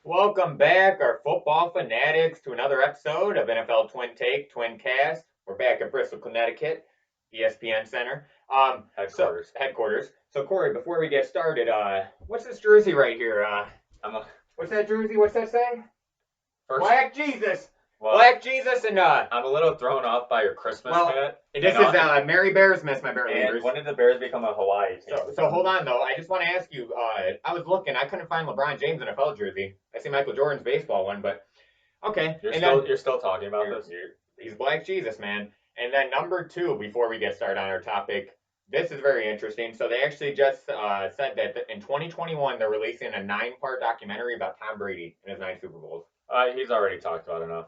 Welcome back, our football fanatics, to another episode of NFL TwinCast. We're back in Bristol, Connecticut, ESPN Center. Headquarters. So, Corey, before we get started, what's this jersey right here? What's that jersey? What's that say? Black Jesus. Well, Black Jesus and I'm a little thrown off by your Christmas hat. This is Mary Bears miss my Bear leaders. When did the Bears become a Hawaii team? So hold on though. I just want to ask you. I was looking. I couldn't find LeBron James NFL jersey. I see Michael Jordan's baseball one, but okay. You're still talking about this. He's Black Jesus, man. And then number 2, before we get started on our topic, this is very interesting. So they actually just said that in 2021 they're releasing a 9-part documentary about Tom Brady and his 9 Super Bowls. He's already talked about enough.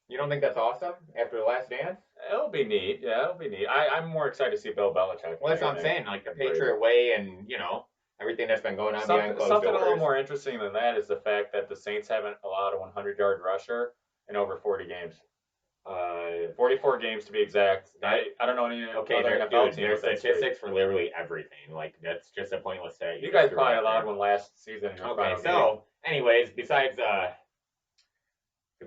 You don't think that's awesome after the Last Dance? It'll be neat. Yeah, it'll be neat. I'm more excited to see Bill Belichick. Well, that's what I'm saying. Like the Patriot way and, everything that's been going on behind closed doors. Something a little more interesting than that is the fact that the Saints haven't allowed a 100-yard rusher in over 40 games. 44 games to be exact. I don't know any other NFL teams. There's statistics for literally everything. Like, that's just a pointless stat. You guys probably allowed one last season. Anyways, besides the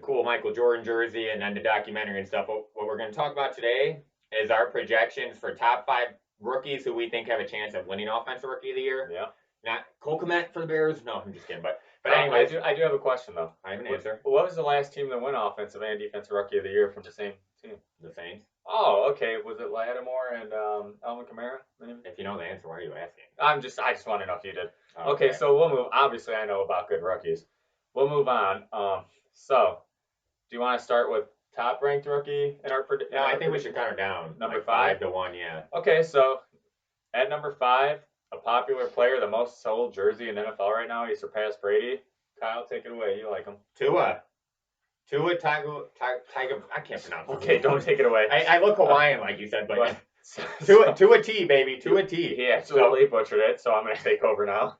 cool Michael Jordan jersey and then the documentary and stuff, what we're going to talk about today is our projections for top 5 rookies who we think have a chance of winning Offensive Rookie of the Year. Yeah. Not Cole Kmet for the Bears. No, I'm just kidding. But anyways, I do have a question though. I have an answer. What was the last team that won Offensive and Defensive Rookie of the Year from the same team? The Saints. Oh, okay. Was it Lattimore and Alvin Kamara? Maybe? If you know the answer, why are you asking? I just want to know if you did. Okay, so we'll move. Obviously, I know about good rookies. We'll move on. So, do you want to start with top-ranked rookie in our prediction? No, I think we should cut her down. Number like 5 to 1, yeah. Okay, so at number 5, a popular player, the most sold jersey in NFL right now. He surpassed Brady. Kyle, take it away. You like him. Tua Tiger. I can't pronounce it. Okay, don't take it away. I look Hawaiian, like you said, but Tua T, baby. Tua T. He absolutely butchered it, so I'm going to take over now.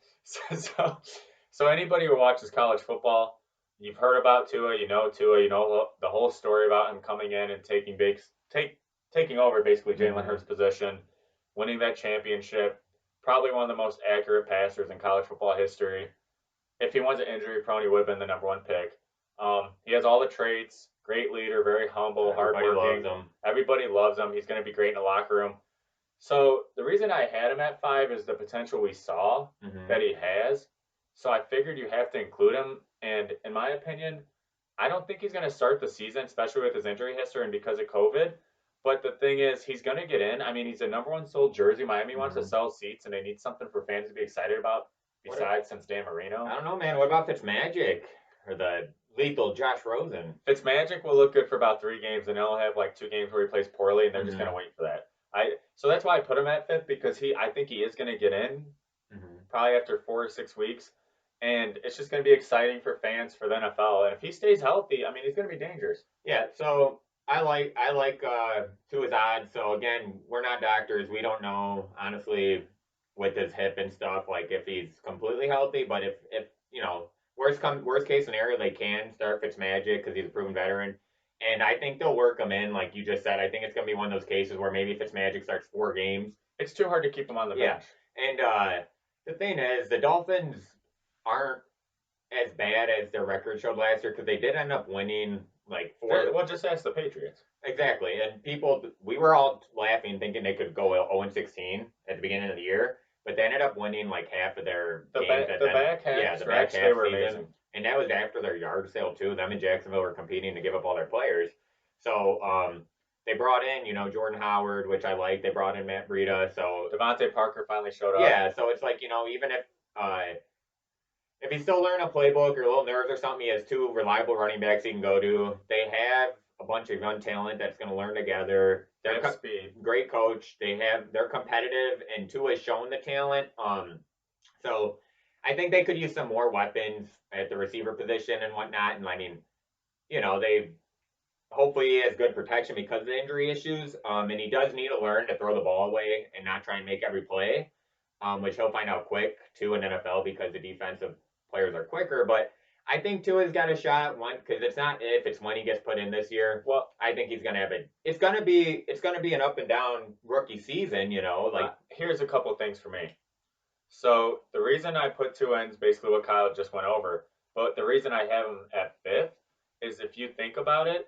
So anybody who watches college football, you've heard about Tua, you know the whole story about him coming in and taking over basically Jalen Hurts' position, winning that championship. Probably one of the most accurate passers in college football history. If he wasn't injury prone, he would have been the number 1 pick. He has all the traits, great leader, very humble, hardworking. Everybody loves him. He's going to be great in the locker room. So the reason I had him at 5 is the potential we saw that he has. So I figured you have to include him. And in my opinion, I don't think he's going to start the season, especially with his injury history and because of COVID. But the thing is, he's going to get in. I mean, he's the number 1 sold jersey. Miami wants to sell seats, and they need something for fans to be excited about besides since Dan Marino. I don't know, man. What about Fitzmagic or the lethal Josh Rosen? Fitzmagic will look good for about 3 games, and he'll have like 2 games where he plays poorly, and they're just going to wait for that. So that's why I put him at 5th, because I think he is going to get in probably after 4 or 6 weeks. And it's just going to be exciting for fans for the NFL. And if he stays healthy, I mean, he's going to be dangerous. Yeah, so I like Tua's odds. So again, we're not doctors. We don't know, honestly, with his hip and stuff, like if he's completely healthy. But if worst case scenario, they can start Fitzmagic because he's a proven veteran. And I think they'll work him in, like you just said. I think it's going to be one of those cases where maybe Fitzmagic starts 4 games. It's too hard to keep him on the bench. And the thing is, the Dolphins aren't as bad as their record showed last year because they did end up winning like 4. Well, just ask the Patriots. Exactly, and we were all laughing thinking they could go 0-16 at the beginning of the year, but they ended up winning like half of their games. The back half they were amazing. And that was after their yard sale too. Them and Jacksonville were competing to give up all their players. So they brought in, Jordan Howard, which I like. They brought in Matt Breida. So Devontae Parker finally showed up. Yeah, so it's like, even if he's still learning a playbook or a little nerves or something, he has 2 reliable running backs he can go to. They have a bunch of young talent that's going to learn together. They're speed. Great coach. They're competitive, and Tua has shown the talent. So I think they could use some more weapons at the receiver position and whatnot. And I mean, they hopefully he has good protection because of the injury issues. And he does need to learn to throw the ball away and not try and make every play, which he'll find out quick too in NFL because the defensive players are quicker. But I think Tua's got a shot because it's not if, it's when he gets put in this year. Well, I think he's gonna have it. It's gonna be an up and down rookie season, here's a couple things for me. So the reason I put Tua in is basically what Kyle just went over. But the reason I have them at 5th is if you think about it,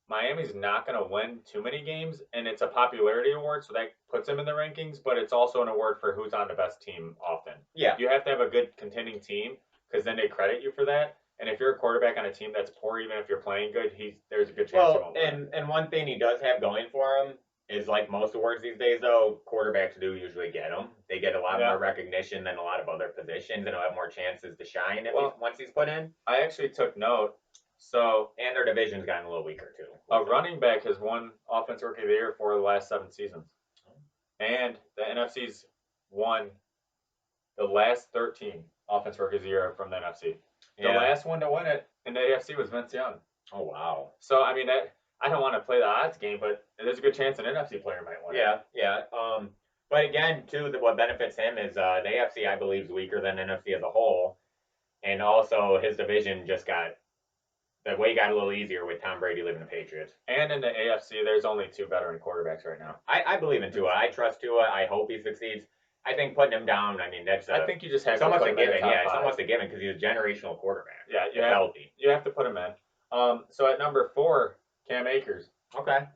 Miami's not going to win too many games, and it's a popularity award, so that puts them in the rankings. But it's also an award for who's on the best team often. Yeah. You have to have a good contending team because then they credit you for that. And if you're a quarterback on a team that's poor, even if you're playing good, there's a good chance he won't win. And one thing he does have going for him is, like most awards these days, though, quarterbacks do usually get them. They get a lot more recognition than a lot of other positions, and will have more chances to shine once he's put in. I actually took note. So, and their division's gotten a little weaker too. A running back has won Offensive Rookie of the Year for the last 7 seasons, and the NFC's won the last 13 Offensive Rookie of the Year from the NFC. The last one to win it in the AFC was Vince Young. Oh wow! So I mean, I don't want to play the odds game, but there's a good chance an NFC player might win. Yeah. But again, too, what benefits him is the AFC, I believe, is weaker than NFC as a whole, and also his division just got. The way got a little easier with Tom Brady leaving the Patriots. And in the AFC, there's only 2 veteran quarterbacks right now. I believe in Tua. I trust Tua. I hope he succeeds. I think putting him down, I mean, that's. I think you just have to put him in. Yeah, it's almost a given because he's a generational quarterback. Yeah, he's healthy. You have to put him in. So at number 4, Cam Akers. Okay.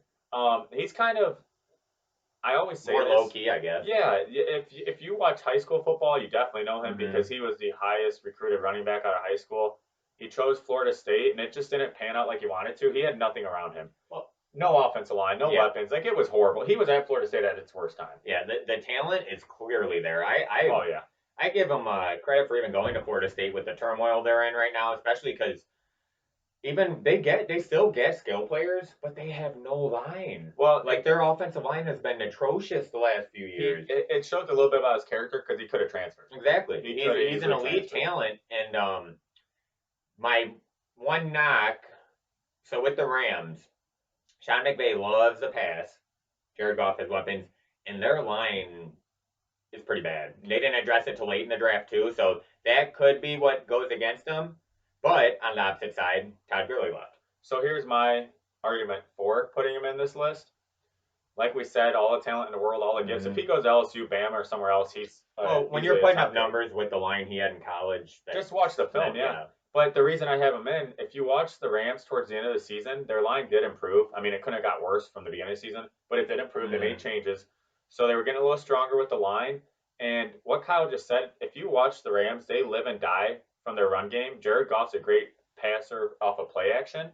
He's kind of. I always say more low key, I guess. Yeah, if you watch high school football, you definitely know him because he was the highest recruited running back out of high school. He chose Florida State, and it just didn't pan out like he wanted to. He had nothing around him. Well, no offensive line, no weapons. Like, it was horrible. He was at Florida State at its worst time. Yeah, the talent is clearly there. Oh, yeah. I give him credit for even going to Florida State with the turmoil they're in right now, especially because even they still get skill players, but they have no line. Well, like their offensive line has been atrocious the last few years. It shows a little bit about his character because he could have transferred. Exactly. He's an elite talent, and my one knock, so with the Rams, Sean McVay loves the pass. Jared Goff has weapons, and their line is pretty bad. They didn't address it till late in the draft, too, so that could be what goes against them. But on the opposite side, Todd Gurley left. So here's my argument for putting him in this list. Like we said, all the talent in the world, all the gifts. If he goes LSU, Bama, or somewhere else, he's when you're putting up numbers with the line he had in college, just watch the film. Yeah. But the reason I have him in, if you watch the Rams towards the end of the season, their line did improve. I mean, it couldn't have got worse from the beginning of the season, but it did improve. They made changes. So they were getting a little stronger with the line. And what Kyle just said, if you watch the Rams, they live and die from their run game. Jared Goff's a great passer off of play action.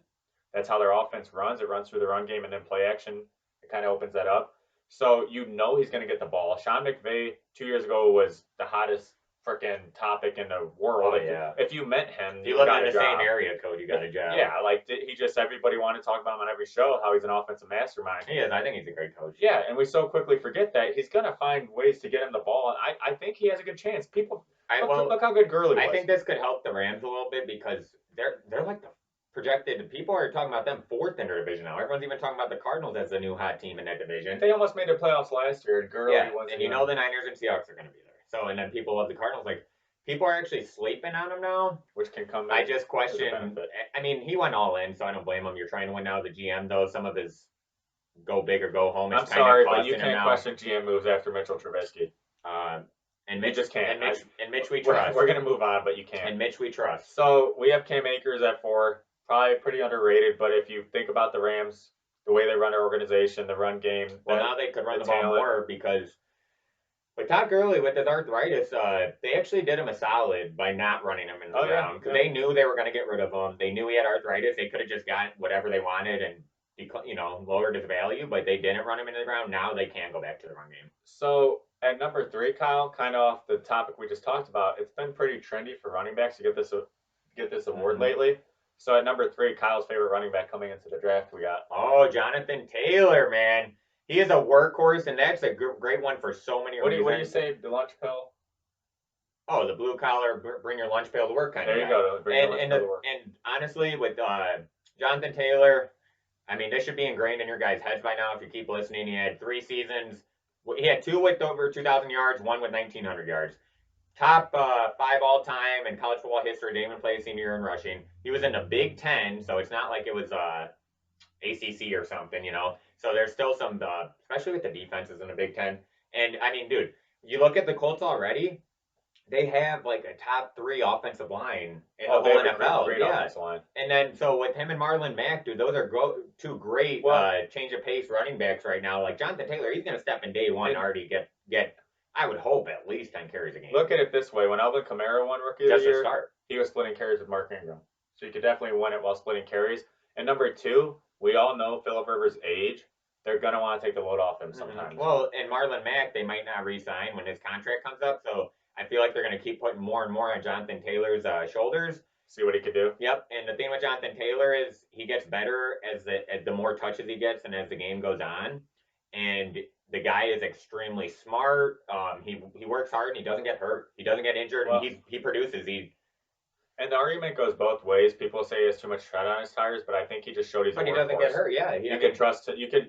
That's how their offense runs. It runs through the run game and then play action. It kind of opens that up. So you know he's going to get the ball. Sean McVay 2 years ago was the hottest freaking topic in the world. Oh, yeah. If you met him, you live in the same area code, you got a job. Yeah, like everybody wanted to talk about him on every show, how he's an offensive mastermind. He is. I think he's a great coach. Yeah, and we so quickly forget that he's going to find ways to get him the ball. And I think he has a good chance. Look how good Gurley was. I think this could help the Rams a little bit because they're like the projected. People are talking about them 4th in their division now. Everyone's even talking about the Cardinals as the new hot team in that division. They almost made the playoffs last year, and Gurley was. And you know the Niners and Seahawks are going to be there. So, and then people love the Cardinals. Like, people are actually sleeping on him now. Which can come I just question. I mean, he went all in, so I don't blame him. You're trying to win now. The GM, though, some of his go big or go home. I'm sorry, but you can't question GM moves after Mitchell Trubisky. And Mitch just can't. And Mitch, we trust. We're going to move on, but you can't. And Mitch, we trust. So we have Cam Akers at 4. Probably pretty underrated, but if you think about the Rams, the way they run their organization, the run game. Well, now they could run the ball more because with Todd Gurley, with his arthritis, they actually did him a solid by not running him in the ground because they knew they were going to get rid of him. They knew he had arthritis. They could have just got whatever they wanted and lowered his value, but they didn't run him into the ground. Now they can go back to the run game. So at number 3, Kyle, kind of off the topic we just talked about, it's been pretty trendy for running backs to get this award lately. So at number 3, Kyle's favorite running back coming into the draft, we got. Oh, Jonathan Taylor, man. He is a workhorse, and that's a great one for so many reasons. What do you say, the lunch pill? Oh, the blue collar, bring your lunch pail to work kind of guy. There you go. Bring your lunch pail to work. And honestly, with Jonathan Taylor, I mean, this should be ingrained in your guys' heads by now if you keep listening. He had 3 seasons. He had 2 with over 2,000 yards, 1 with 1,900 yards. Top 5 all-time in college football history. Didn't even play a senior year in rushing. He was in the Big Ten, so it's not like it was ACC or something, So there's still some, especially with the defenses in the Big Ten. And, I mean, dude, you look at the Colts already, they have like a top 3 offensive line in the Oh, they whole have a NFL. great Yeah. offensive line. And then so with him and Marlon Mack, dude, those are two great change of pace running backs right now. Like Jonathan Taylor, he's gonna step in day one and already get I would hope at least 10 carries a game. Look at it this way: when Alvin Kamara won Rookie of Just the Year, to start. he was splitting carries with Mark Ingram, so you could definitely win it while splitting carries. And number 2, we all know Philip Rivers' age. They're gonna want to take the load off him sometimes. Well, and Marlon Mack, they might not re-sign when his contract comes up, so I feel like they're going to keep putting more and more on Jonathan Taylor's shoulders. See what he could do. Yep, and the thing with Jonathan Taylor is he gets better as the more touches he gets and as the game goes on. And the guy is extremely smart. He works hard and he doesn't get hurt. He doesn't get injured. Well, and he produces. And the argument goes both ways. People say he has too much tread on his tires, but I think he just showed he's. But he doesn't get hurt. Yeah, you can trust it. You can.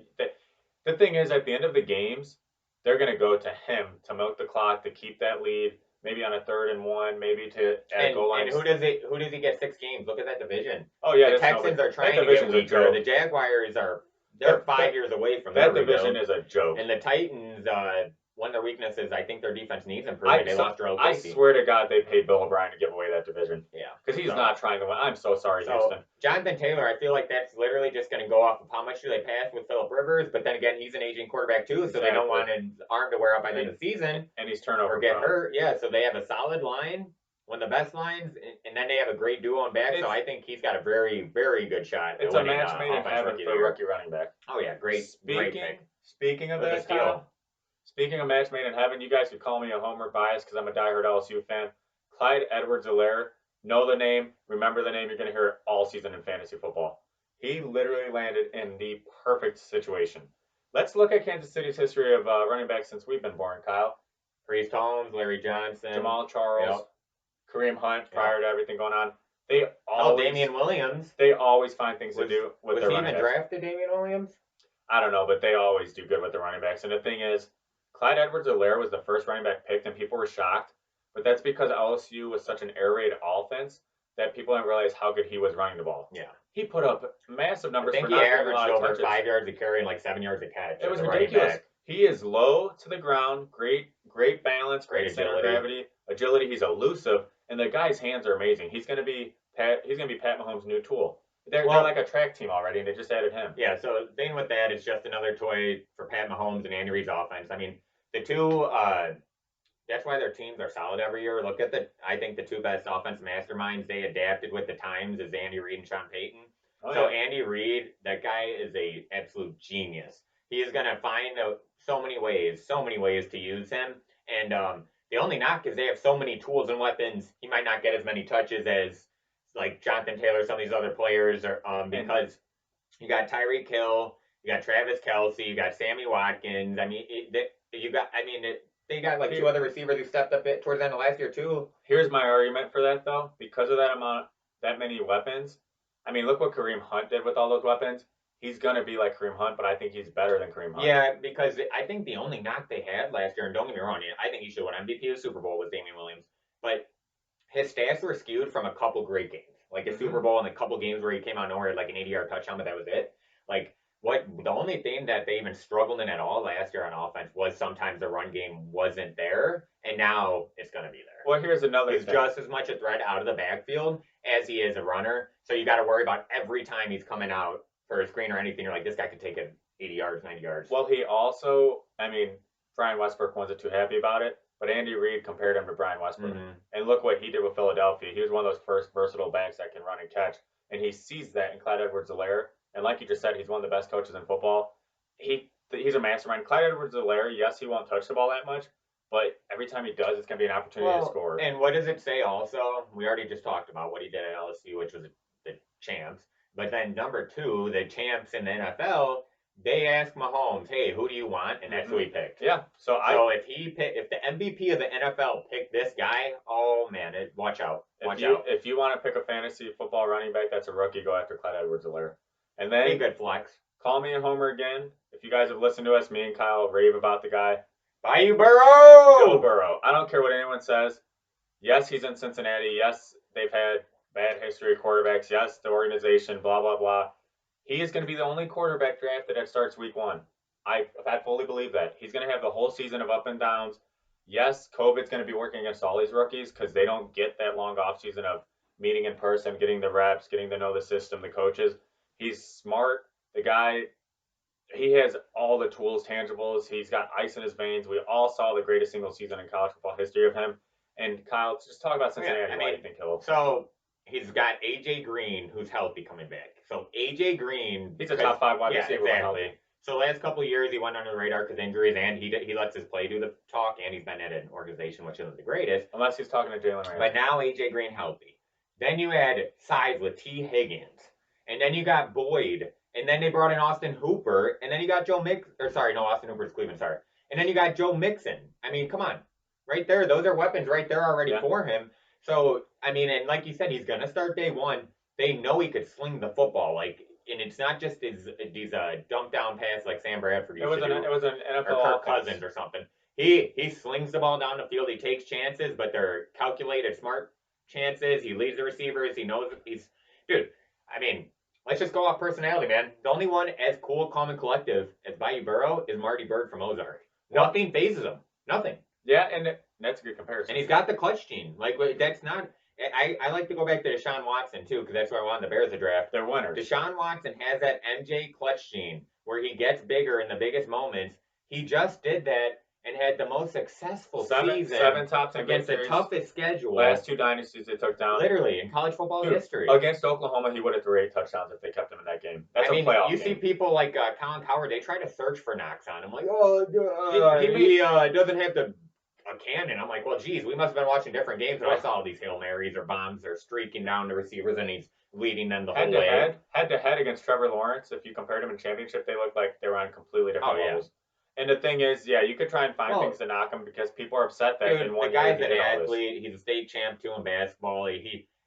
The thing is, at the end of the games, they're going to go to him to milk the clock to keep that lead. Maybe on a 3rd and 1, maybe to add goal line. And who does he get 6 games? Look at that division. Oh yeah, the Texans are trying to get weaker. The Jaguars they're 5 years away from that division is a joke. And the Titans, one of their weaknesses, I think their defense needs improvement. They lost Earl Casey. I swear to God, they paid Bill O'Brien to give away that division. Yeah, because he's not trying to win. I'm so sorry, Houston. Jonathan Taylor, I feel like that's literally just going to go off of how much do they pass with Philip Rivers, but then again, he's an aging quarterback too, so they don't want his arm to wear out by the end of the season and he's turnover or get hurt. Yeah, so they have a solid line, one of the best lines, and then they have a great duo in back. So I think he's got a very, very good shot. It's a match made in heaven for a rookie running back. Oh yeah, great. Speaking of that, Kyle, speaking of match made in heaven, you guys could call me a homer bias because I'm a diehard LSU fan. Clyde-Edwards-Helaire, know the name, remember the name. You're going to hear it all season in fantasy football. He literally landed in the perfect situation. Let's look at Kansas City's history of running backs since we've been born, Kyle. Priest Holmes, Larry Johnson, Jamal Charles, Kareem Hunt. Prior to everything going on, they always Damian Williams. They always find things to do with their running backs. Was he even drafted, Damian Williams? I don't know, but they always do good with the running backs. And the thing is, Clyde-Edwards-Helaire was the first running back picked, and people were shocked. But that's because LSU was such an air raid offense that people didn't realize how good he was running the ball. Yeah. He put up massive numbers. I think he averaged over 5 yards a carry and like 7 yards a catch. It was ridiculous. He is low to the ground, great balance, great center of gravity, agility. He's elusive, and the guy's hands are amazing. He's gonna be Pat Mahomes' new tool. They're like a track team already, and they just added him. Yeah, so the thing with that is just another toy for Pat Mahomes and Andy Reid's offense. I mean, the two, that's why their teams are solid every year. Look at I think the two best offense masterminds they adapted with the times is Andy Reid and Sean Payton. So Andy Reid, that guy is a absolute genius. He is going to find so many ways to use him. And the only knock is they have so many tools and weapons. He might not get as many touches as like Jonathan Taylor, some of these other players, or because you got Tyreek Hill, you got Travis Kelce, you got Sammy Watkins. I mean, they got like 2 other receivers who stepped up towards the end of last year too. Here's my argument for that though, because of that many weapons. I mean, look what Kareem Hunt did with all those weapons. He's going to be like Kareem Hunt, but I think he's better than Kareem Hunt. Yeah, because I think the only knock they had last year, and don't get me wrong, I think he should win MVP of the Super Bowl with Damian Williams, but his stats were skewed from a couple great games. Like a Super Bowl and a couple games where he came out of nowhere like an 80-yard touchdown, but that was it. Like, the only thing that they even struggled in at all last year on offense was sometimes the run game wasn't there, and now it's going to be there. Well, here's another thing. He's just as much a threat out of the backfield as he is a runner, so you got to worry about every time he's coming out for a screen or anything. You're like, this guy could take it 80 yards, 90 yards. Well, he also, Brian Westbrook wasn't too happy about it, but Andy Reid compared him to Brian Westbrook. And look what he did with Philadelphia. He was one of those first versatile backs that can run and catch, and he sees that in Clyde-Edwards-Helaire. And like you just said, he's one of the best coaches in football. He's a mastermind. Clyde-Edwards-Helaire, yes, he won't touch the ball that much, but every time he does, it's going to be an opportunity to score. And what does it say also? We already just talked about what he did at LSU, which was the champs. But then number 2, the champs in the NFL, they asked Mahomes, hey, who do you want? And that's who he picked. Yeah. So if the MVP of the NFL picked this guy, oh man, watch out. If you want to pick a fantasy football running back that's a rookie, go after Clyde-Edwards-Helaire. And then be a good flex. Call me a homer again. If you guys have listened to us, me and Kyle rave about the guy. Bayou Burrow! Joe Burrow. I don't care what anyone says. Yes, he's in Cincinnati. Yes, they've had bad history of quarterbacks. Yes, the organization, blah, blah, blah. He is going to be the only quarterback drafted that starts week 1. I fully believe that. He's going to have the whole season of up and downs. yes, COVID's going to be working against all these rookies because they don't get that long offseason of meeting in person, getting the reps, getting to know the system, the coaches. He's smart. The guy, he has all the tools, tangibles. He's got ice in his veins. We all saw the greatest single season in college football history of him. And Kyle, just talk about Cincinnati. Yeah, Why do you think he'll? So he's got AJ Green, who's healthy, coming back. So AJ Green, He's a top 5 wide receiver. Exactly. So last couple of years, he went under the radar because injuries, and he lets his play do the talk, and he's been at an organization which isn't the greatest. Unless he's talking to Jalen Ramsey. But now AJ Green healthy. Then you add size with T. Higgins, and then you got Boyd, and then they brought in Austin Hooper, and then you got Austin Hooper's Cleveland, sorry. And then you got Joe Mixon. I mean, come on. Right there, those are weapons right there already for him. So, I mean, and like you said, he's going to start day one. They know he could sling the football. And it's not just these dump down pass like Sam Bradford used to do. It was an NFL or Kirk Cousins or something. He slings the ball down the field. He takes chances, but they're calculated, smart chances. He leads the receivers. He knows dude. I mean, let's just go off personality, man. The only one as cool, calm, and collective as Bayou Burrow is Marty Bird from Ozark. Nothing phases him. Nothing. Yeah, and that's a good comparison. And he's got the clutch gene. Like, that's not. I like to go back to Deshaun Watson, too, because that's where I wanted the Bears to draft. They're winners. Deshaun Watson has that MJ clutch gene where he gets bigger in the biggest moments. He just did that and had the most successful season seven top 10 against victories. the toughest schedule. Last 2 dynasties they took down. Literally, in college football history. Against Oklahoma, he would have threw 8 touchdowns if they kept him in that game. That's a playoff game. You see people like Colin Cowherd, they try to search for knocks on him. Like, he doesn't have a cannon. I'm like, well, geez, we must have been watching different games when I saw all these Hail Marys or bombs. They're streaking down the receivers, and he's leading them the whole way. Head to head against Trevor Lawrence, if you compared him in championship, they looked like they were on completely different levels. And the thing is, you could try and find things to knock him because people are upset that in one year the guy's an athlete. He's a state champ too in basketball. And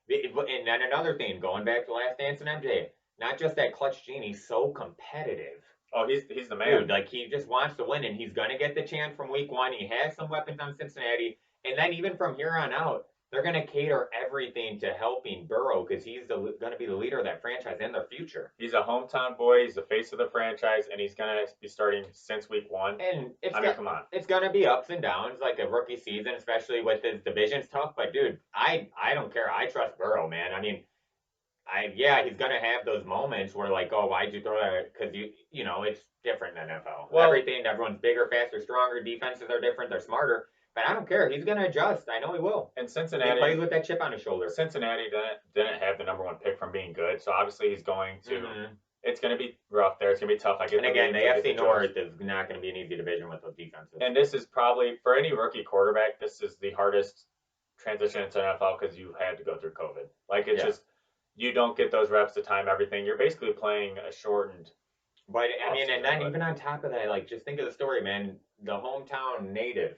then another thing, going back to Last Dance and MJ, not just that clutch gene. He's so competitive. Oh, he's the man. Dude, like, he just wants to win, and he's going to get the chance from week one. He has some weapons on Cincinnati. And then even from here on out, they're going to cater everything to helping Burrow because he's going to be the leader of that franchise and their future. He's a hometown boy. He's the face of the franchise, and he's going to be starting since week one. And come on. It's going to be ups and downs like a rookie season, especially with his division's tough. But, dude, I don't care. I trust Burrow, man. I mean, he's going to have those moments where, like, oh, why'd you throw that? Because, you know, it's different in NFL. Well, everyone's bigger, faster, stronger. Defenses are different. They're smarter. But I don't care. He's going to adjust. I know he will. And Cincinnati, he plays with that chip on his shoulder. Cincinnati didn't have the number 1 pick from being good. So, obviously, he's going to it's going to be rough there. It's going to be tough. And again, the AFC North is not going to be an easy division with those defenses. And this is probably, for any rookie quarterback, this is the hardest transition into NFL because you had to go through COVID. Like, it's just, you don't get those reps to time everything. You're basically playing a shortened. But, I mean, and then even on top of that, like, just think of the story, man. The hometown native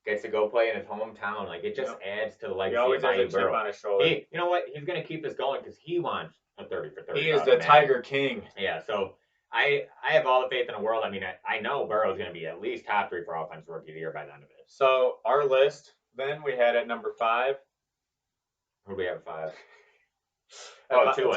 gets to go play in his hometown. Like, it just adds to the legacy. He always has a chip on his shoulder. You know what? He's going to keep this going because he wants a 30 for 30. He is the Tiger King. Yeah, so I have all the faith in the world. I mean, I know Burrow's going to be at least top 3 for offensive rookie of the year by the end of it. So, our list, then, we had at number 5. Who do we have at 5? Tua.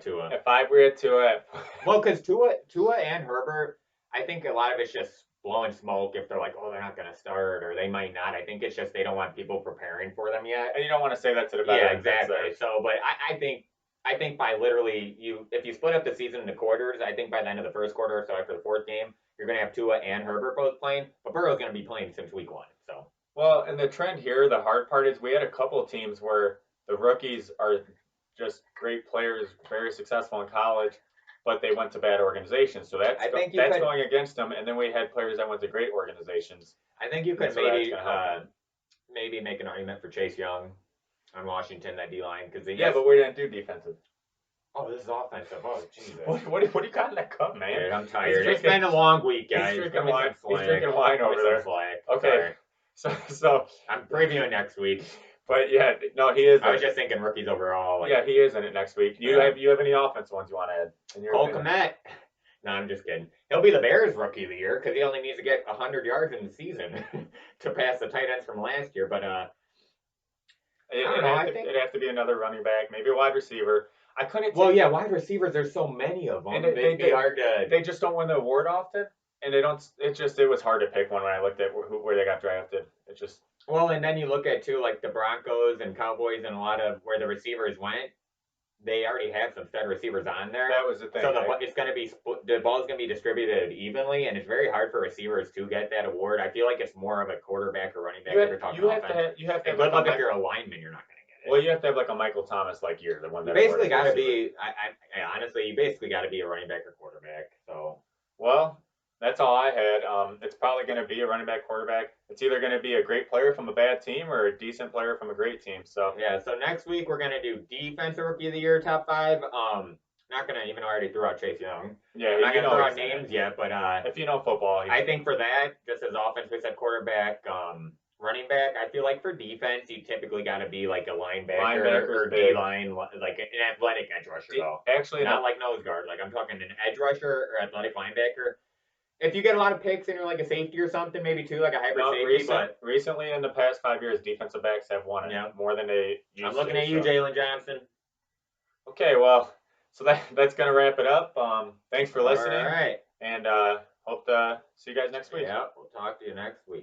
Tua. At 5, we had Tua. Well, because Tua and Herbert, I think a lot of it's just blowing smoke if they're like, oh, they're not going to start, or they might not. I think it's just they don't want people preparing for them yet. And you don't want to say that to the veterans. Yeah, exactly. So, but I think by literally, if you split up the season into quarters, I think by the end of the first quarter, so after the 4th game, you're going to have Tua and Herbert both playing, but Burrow's going to be playing since week 1. So. Well, and the trend here, the hard part is we had a couple of teams where the rookies are just great players, very successful in college, but they went to bad organizations. So that's going against them. And then we had players that went to great organizations. I think you could maybe make an argument for Chase Young on Washington, that D-line. But we didn't do defensive. Oh, this is offensive. Oh, Jesus. What do you got in that cup, man? Dude, I'm tired. It's been a long week, guys. He's drinking wine over there. Okay. So I'm previewing next week. But he is. I was just thinking rookies overall. He is in it next week. You have any offense ones you want to add? Cole Kmet. No, I'm just kidding. He'll be the Bears rookie of the year because he only needs to get 100 yards in the season to pass the tight ends from last year. But it'd have to be another running back, maybe a wide receiver. Wide receivers. There's so many of them. And they'd be hard to. They just don't win the award often. and they don't. It was hard to pick one when I looked at where they got drafted. It just Well, and then you look at too, like the Broncos and Cowboys and a lot of where the receivers went. They already have some stud receivers on there. that was the thing. So it's going to be the ball's going to be distributed evenly, and it's very hard for receivers to get that award. I feel like it's more of a quarterback or running back. You have to have good luck if you're a lineman, you're not going to get it. Well, you have to have like a Michael Thomas like year, the one that you basically got to be. Honestly, you basically got to be a running back or quarterback. So well, that's all I had. It's probably going to be a running back, quarterback. It's either going to be a great player from a bad team or a decent player from a great team. So yeah. So next week we're gonna do defensive rookie of the year top 5. Not gonna even though I already threw out Chase Young. Yeah, I'm not gonna throw out names yet, but if you know football, I think for that, just as offense, we said quarterback, running back. I feel like for defense, you typically got to be like a linebacker or D line, like an athletic edge rusher though. Actually, not like nose guard. Like I'm talking an edge rusher or athletic linebacker. If you get a lot of picks and you're like a safety or something, maybe too, like a hybrid safety. But recently in the past 5 years, defensive backs have won it more than they used to. I'm looking at you, Jalen Johnson. Okay, well, so that's gonna wrap it up. Thanks for listening. All right, and hope to see you guys next week. Yeah, we'll talk to you next week.